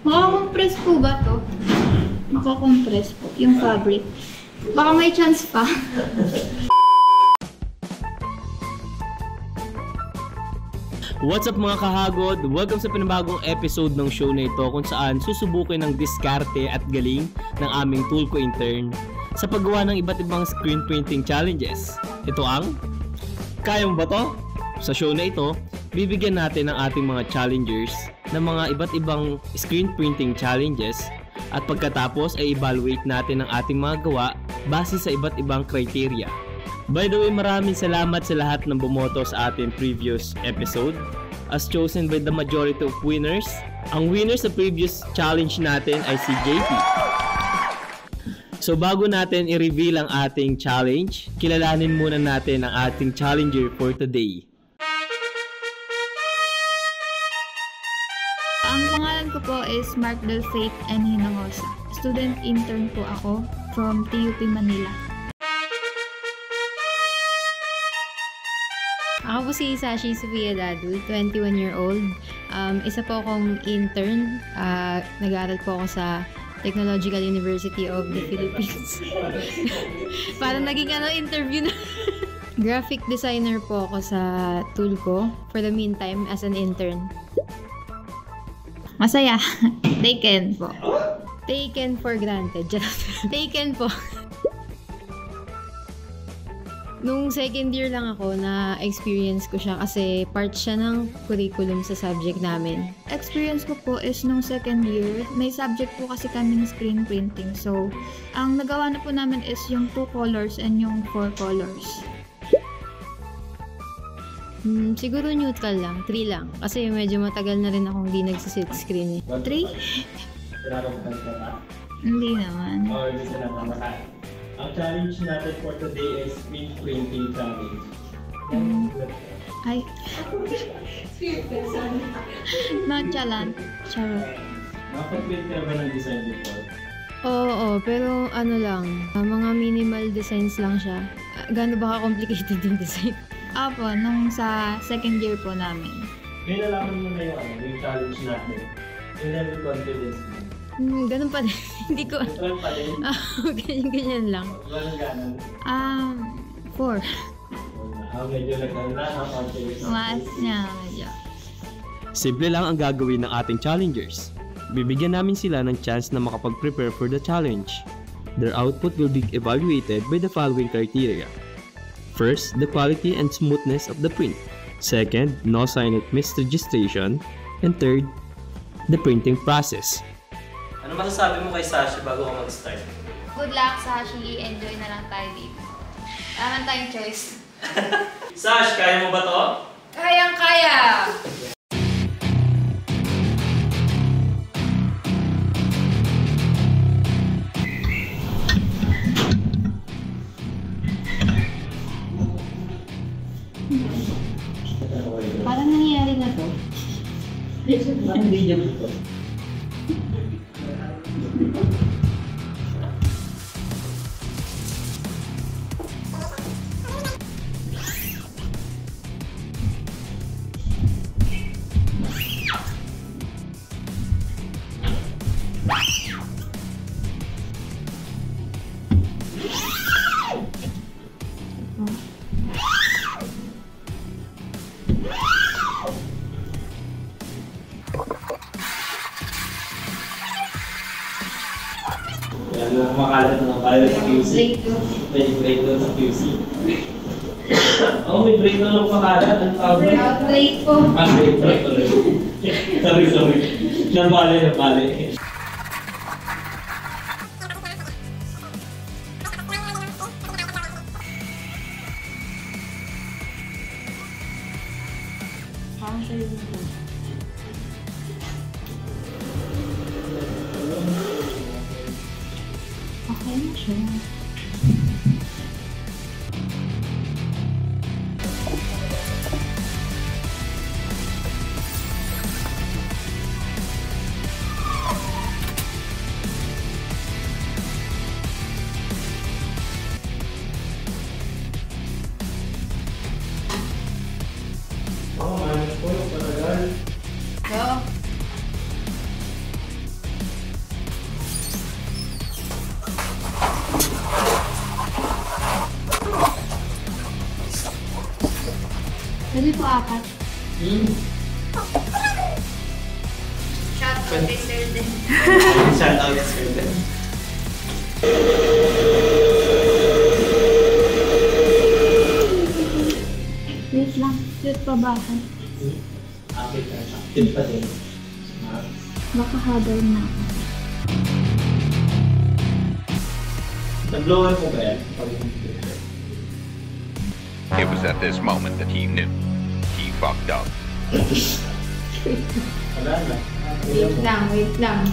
Makakompress po ba to? Makakompress po yung fabric. Baka may chance pa. What's up mga kahagod? Welcome sa pinabagong episode ng show na ito kung saan susubukin ng diskarte at galing ng aming Tulko intern sa paggawa ng iba't ibang screen printing challenges. Ito ang Kaya Mo Ba To? Sa show na ito, bibigyan natin ng ating mga challengers ng mga iba't ibang screen printing challenges at pagkatapos ay evaluate natin ang ating mga gawa base sa iba't ibang criteria. By the way, maraming salamat sa lahat ng bumoto sa ating previous episode as chosen by the majority of winners. Ang winner sa previous challenge natin ay si JP. So bago natin i-reveal ang ating challenge, kilalanin muna natin ang ating challenger for today. Ang pangalan ko po is Mark Del Faith N. Hinojosa. Student intern po ako from TUP Manila. Ako po si Sashi Sofia Dadu, 21-year-old. Isa po akong intern. Nag-aaral po ako sa Technological University of the Philippines. Parang naging interview na. Graphic designer po ako sa Tulko for the meantime as an intern. Masaya. Taken po. Taken for granted. Taken po. Nung second year lang ako na experience ko siya kasi part siya ng curriculum sa subject namin. Experience ko po is nung second year, may subject po kasi kami ng screen printing. So, ang nagawa na po namin is yung 2 colors and yung 4 colors. Siguro neutral lang, 3 lang. Kasi medyo matagal na rin akong hindi nagsisilk screen eh. 3? Pinarapagpan ka ba? Hindi naman. O, hindi ka naman. Ang challenge natin for today is screen printing challenge. Ay. Nonchalant. Charot. Nakapag-print ka ba ng design before? Oo, pero ano lang, mga minimal designs lang siya. Gaano ba ka-complicated yung design? Apo, nung sa second year po namin. Ngayon nalaman mo na yung challenge natin. Yung level confidence mo. Ganun pa din. Hindi ko... Neutral pa din. Ganyan lang. Ganun. 4. Medyo nagkaroon na ng confidence. Mas niya, medyo. Simple lang ang gagawin ng ating challengers. Bibigyan namin sila ng chance na makapag-prepare for the challenge. Their output will be evaluated by the following criteria. First, the quality and smoothness of the print. Second, no sign of misregistration. And third, the printing process. Ano masasabi mo kay Sashi bago ka mag-start? Good luck, Sashi. Enjoy na lang tayo dito. Wala man tayong choice. Sash, kaya mo ba to? Kayang-kaya! Parang nangyayari na to. Parang hindi niya ito. Kumakalat na ng file sa QC. May breakdown sa QC. May breakdown ng kumakalat. Ang tawag? Break po. Break. Sorry. Nabali. Okay na siya. Managed po yung panagal. Oo. Pwede po 4. Shout out kay Sir Den. Shout out Sir Den. Wait lang, cute pa ba ako? Akit na siya. Cute pa din. Baka hagal na ako. Nag-blower ko ba yan? It was at this moment that he knew he fucked up. Wala na. Wait lang.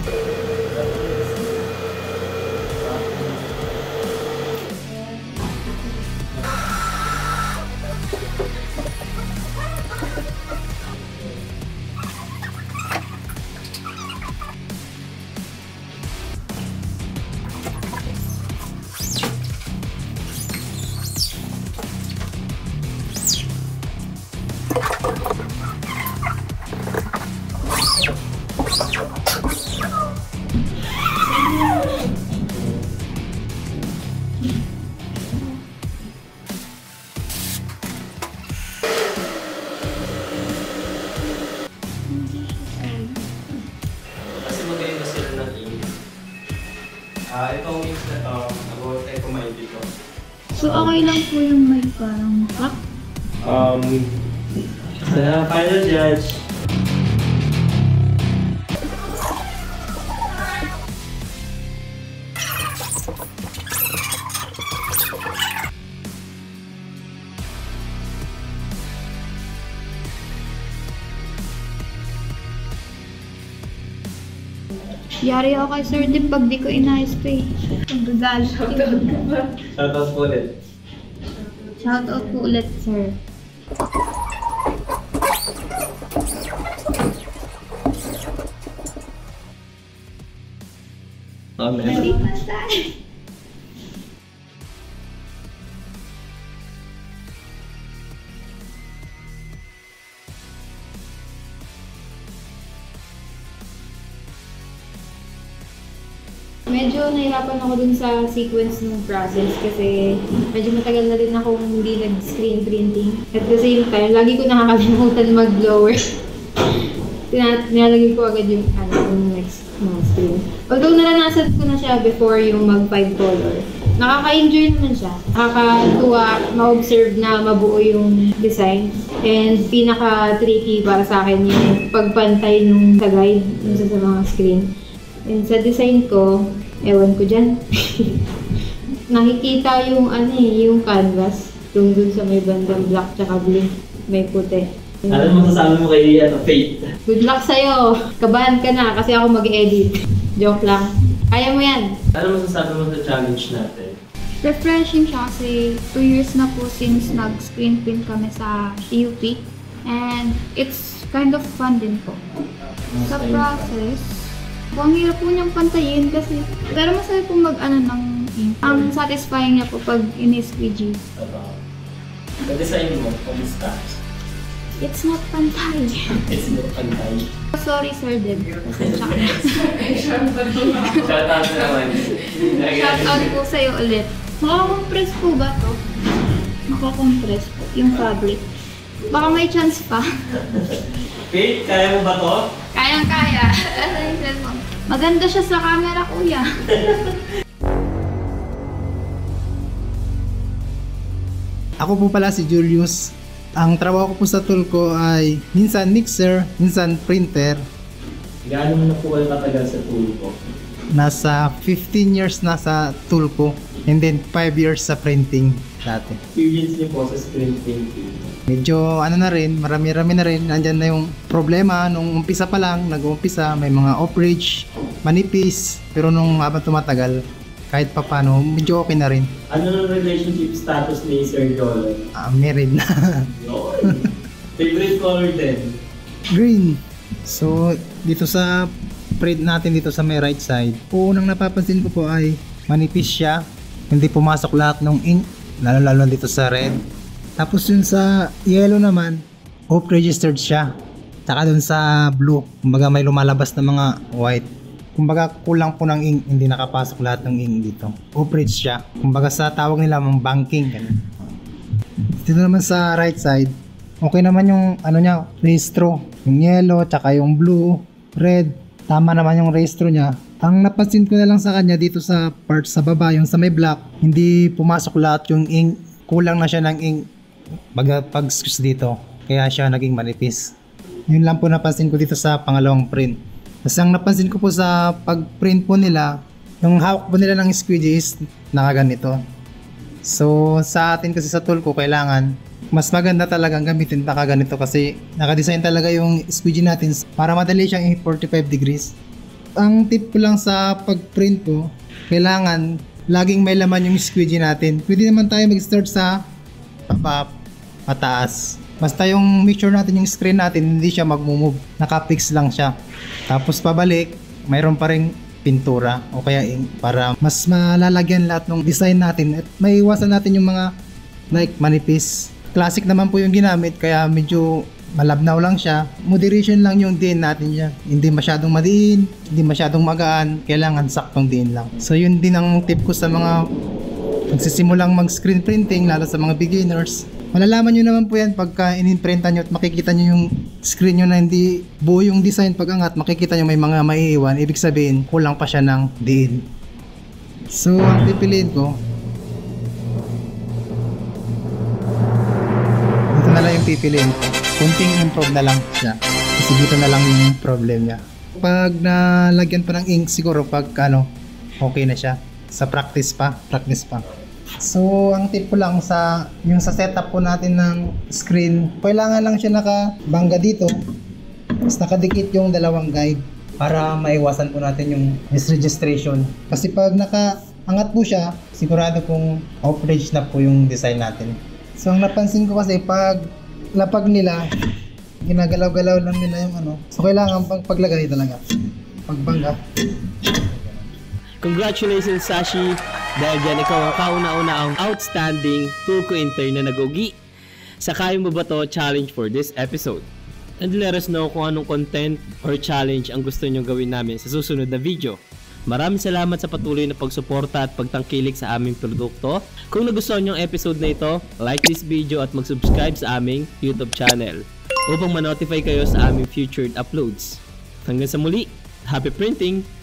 Kasi magaling na sila ng ink. Itong ink na to, about tayo kumain dito. So, okay lang po yung may parang crack. Sa final judge. Yari ako kay Sir Dip pag di ko ina-spray. Ang gagal. Shoutout po ulit. Shoutout po ulit, sir. Amen. Hindi pa tayo. Medyo nahirapan ako dun sa sequence ng process kasi medyo matagal na rin akong hindi nag-screen printing. At the same time, lagi ko nakakalimutan mag-blower. Nilalagay ko agad yung next mga screen. Although naranasan ko na siya before yung mag-5 color. Nakaka-enjoy naman siya. Nakakatuwa ma-observe na mabuo yung design. And pinaka-tricky para sa akin yung pagpantay nung sa guide dun sa mga screen. And sa design ko, ewan ko dyan. Nakikita yung yung canvas. Yung dun sa may bandang black tsaka blue. May puti. Ano masasabi mo kay Faith? Good luck sa'yo! Kabahan ka na kasi ako mag-edit. Joke lang. Kaya mo yan! Ano masasabi mo sa challenge natin? Refreshing siya kasi 2 years na po since nag-screen print kami sa TUP. And it's kind of fun din po. Sa process, ang hirap po niyang pantayin kasi pero masaya po mag-ano ng ink. Ang satisfying niya po pag in-squeegee. Sa design mo, kumusta? It's not pantay. It's not pantay. Sorry, Sir Deb. Pasensya ka na. Shoutout naman. Shoutout po sa'yo ulit. Makakompress po ba to? Makakompress po yung fabric. Baka may chance pa. Faith, kaya mo ba to? Kayang-kaya. Maganda siya sa camera, kuya. Ako po pala si Julius. Ang trabaho ko po sa tool ko ay minsan mixer, minsan printer. Gaano mo na po kayo katagal sa tool ko? Nasa 15 years na sa tool ko and then 5 years sa printing dati. Experience niyo po sa screen printing. Medyo na rin, marami-rami na rin. Nandyan na yung problema nung umpisa pa lang, nag-uumpisa, may mga off-ridge, manipis. Pero nung habang tumatagal, kahit pa paano, medyo okay na rin. Ano ang relationship status ni Sir Jolo? Married na. Favorite color din? Green. So, dito sa print natin dito sa may right side, unang napapansin ko po ay manipis siya. Hindi pumasok lahat ng ink, lalo-lalo dito sa red. Tapos yun sa yellow naman, off-registered siya. Tsaka dun sa blue, kumbaga may lumalabas na mga white. Kumbaga kulang po ng ink, hindi nakapasok lahat ng ink dito. Off-read siya. Kumbaga sa tawag nila mga banking. Ganun. Dito naman sa right side, Okay naman yung ano niya, rehistro. Yung yellow, tsaka yung blue, red. Tama naman yung rehistro niya. Ang napansin ko na lang sa kanya dito sa part sa baba, yung sa may black, hindi pumasok lahat yung ink. Kulang na siya ng ink pag-squeeze dito. Kaya siya naging manipis. Yun lang po napansin ko dito sa pangalawang print. Tapos ang napansin ko po sa pag-print po nila, yung hawak po nila ng squeegee is nakaganito. So sa atin kasi sa tool ko, kailangan mas maganda talagang gamitin nakaganito kasi nakadesign talaga yung squeegee natin para madali siyang i-45 degrees. Ang tip ko lang sa pag-print ko, kailangan laging may laman yung squeegee natin. Pwede naman tayo mag-start sa baba, pataas. Basta yung make sure natin yung screen natin hindi siya mag-move, naka-fix lang siya. Tapos pabalik, mayroon pa ring pintura o kaya ink para mas malalagyan lahat ng design natin at may iwasan natin yung mga like manipis. Classic naman po yung ginamit kaya medyo malabnaw lang siya. Moderation lang yung diin natin siya. Hindi masyadong madiin, hindi masyadong magaan. Kailangan saktong diin lang. So yun din ang tip ko sa mga nagsisimulang mag-screen printing, lalo sa mga beginners. Malalaman nyo naman po yan pagka in-printan nyo at makikita nyo yung screen nyo na hindi buo yung design pag-angat. Makikita nyo may mga maiiwan. Ibig sabihin, kulang pa siya ng diin. So ang pipiliin ko, ito na lang yung pipiliin ko. Kunting improve na lang siya kasi dito na lang yung problem niya. Pag nalagyan pa ng ink siguro pag okay na siya sa practice pa. So ang tip ko lang sa yung sa setup po natin ng screen, kailangan lang siya nakabangga dito tapos nakadikit yung dalawang guide para maiwasan po natin yung misregistration. Kasi pag nakaangat po siya, sigurado pong off-edge na po yung design natin. So ang napansin ko kasi pag lapag nila, ginagalaw-galaw lang nila yung so kailangan paglagay talaga pagbangga. Congratulations Sashi! Dahil dyan ikaw ang kauna-una ang outstanding Tulko intern na nagugi sa Kaya Mo Ba To challenge for this episode. And let us know kung anong content or challenge ang gusto nyo gawin namin sa susunod na video. Maraming salamat sa patuloy na pagsuporta at pagtangkilik sa aming produkto. Kung nagustuhan nyo ang episode na ito, like this video at mag-subscribe sa aming YouTube channel upang ma-notify kayo sa aming featured uploads. Hanggang sa muli, happy printing!